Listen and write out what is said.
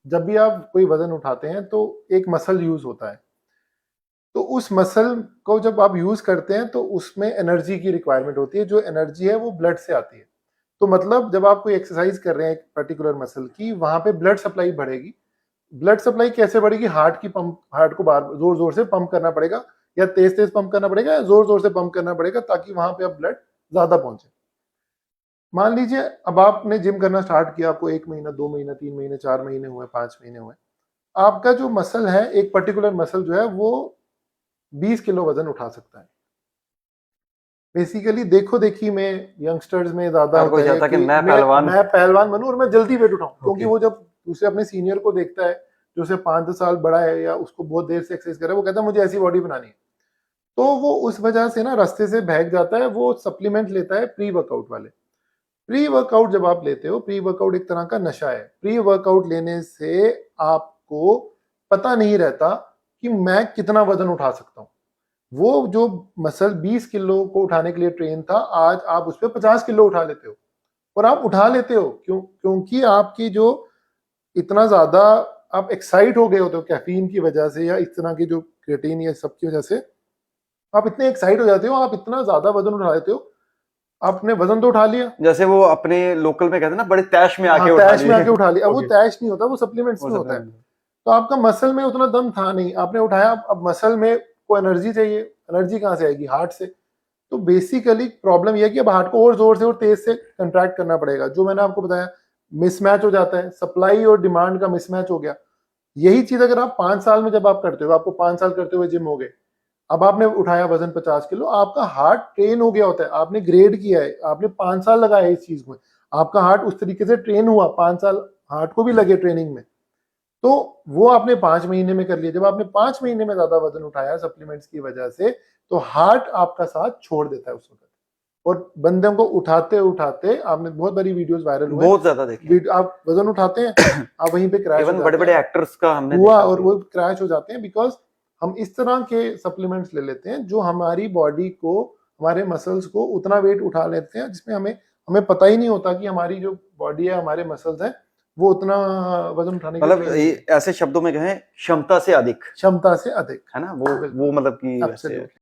जब भी आप कोई वजन उठाते हैं तो एक मसल यूज होता है, तो उस मसल को जब आप यूज करते हैं तो उसमें एनर्जी की रिक्वायरमेंट होती है, जो एनर्जी है वो ब्लड से आती है। तो मतलब जब आप कोई एक्सरसाइज कर रहे हैं एक पर्टिकुलर मसल की, वहां पे ब्लड सप्लाई बढ़ेगी। ब्लड सप्लाई कैसे बढ़ेगी? हार्ट को बार जोर जोर से पंप करना पड़ेगा, या तेज तेज पंप करना पड़ेगा, या जोर जोर से पंप करना पड़ेगा, ताकि वहां पे अब ब्लड ज्यादा पहुंचे। मान लीजिए अब आपने जिम करना स्टार्ट किया, आपको 1 महीना, 2 महीना, 3 महीने, 4 महीने हुए, 5 महीने हुए, आपका जो मसल है, एक पर्टिकुलर मसल जो है वो 20 किलो वजन उठा सकता है। बेसिकली देखो देखी में यंगस्टर्स में ज्यादा हर होता कोई है चाहता है कि कि मैं मैं पहलवान बनूं और मैं जल्दी वेट उठाऊं, क्योंकि ओके। वो जब दूसरे अपने सीनियर को देखता है जो उसे 5-10 साल बड़ा है या उसको बहुत देर से एक्सरसाइज कर रहा है, वो कहता है मुझे ऐसी बॉडी बनानी है। तो वो उस वजह से ना रास्ते से भाग जाता है, वो सप्लीमेंट लेता है प्री वर्कआउट वाले। प्री वर्कआउट जब आप लेते हो, प्री वर्कआउट एक तरह का नशा है। प्री वर्कआउट लेने से आपको पता नहीं रहता कि मैं कितना वजन उठा सकता हूँ। वो जो मसल 20 किलो को उठाने के लिए ट्रेन था, आज आप उस पर 50 किलो उठा लेते हो। और आप उठा लेते हो क्योंकि आपकी जो इतना ज्यादा आप एक्साइट हो गए होते हो कैफीन की वजह से, या इस तरह की जो क्रिएटिन या सब की वजह से आप इतने एक्साइट हो जाते हो, आप इतना ज्यादा वजन उठा लेते हो। आपने वजन तो उठा लिया, जैसे वो अपने लोकल में कहते हैं ना, बड़े तैश में हाँ आके उठा तैश में लिए। आके उठा लिया। अब वो ओके। तैश नहीं होता, वो सप्लीमेंट्स वो में सब होता है। तो आपका मसल में उतना दम था नहीं, आपने उठाया। अब मसल में को एनर्जी चाहिए, एनर्जी कहाँ से आएगी? हार्ट से। तो बेसिकली प्रॉब्लम यह है कि अब हार्ट को और जोर से और तेज से कंट्रैक्ट करना पड़ेगा, जो मैंने आपको बताया मिसमैच हो जाता है, सप्लाई और डिमांड का मिसमैच हो गया। यही चीज अगर आप 5 साल में जब आप करते हो, आपको 5 साल करते हुए जिम हो गए, अब आपने उठाया वजन 50 किलो, आपका हार्ट ट्रेन हो गया होता है, आपने ग्रेड किया है, आपने 5 साल लगाया इस चीज में, आपका हार्ट उस तरीके से ट्रेन हुआ, 5 साल हार्ट को भी लगे ट्रेनिंग में। तो वो आपने 5 महीने में कर लिया। जब आपने 5 महीने में ज्यादा वजन उठाया सप्लीमेंट्स की वजह से, तो हार्ट आपका साथ छोड़ देता है उस वक्त। और बंदे को उठाते उठाते, आपने बहुत बड़ी वीडियोस वायरल हुए, बहुत ज्यादा देखे हैं। आप वजन उठाते हैं, आप वहीं पे क्रैश हो इवन बड़े जाते बड़े हैं। एक्टर्स का हमने हुआ देखा और कि वो क्रैश हो जाते हैं, बिकॉज हम इस तरह के सप्लीमेंट्स ले लेते हैं जो हमारी बॉडी को, हमारे मसल्स को उतना वेट उठा लेते हैं जिसमें हमें हमें पता ही नहीं होता कि हमारी जो बॉडी है, हमारे मसल्स हैं, वो उतना वजन उठाने के लिए मतलब ट्रेन नहीं है। ऐसे शब्दों में कहें, क्षमता से अधिक, क्षमता से अधिक, है ना? वो बिल्कुल, मतलब कि वैसे एब्सोल्युटली।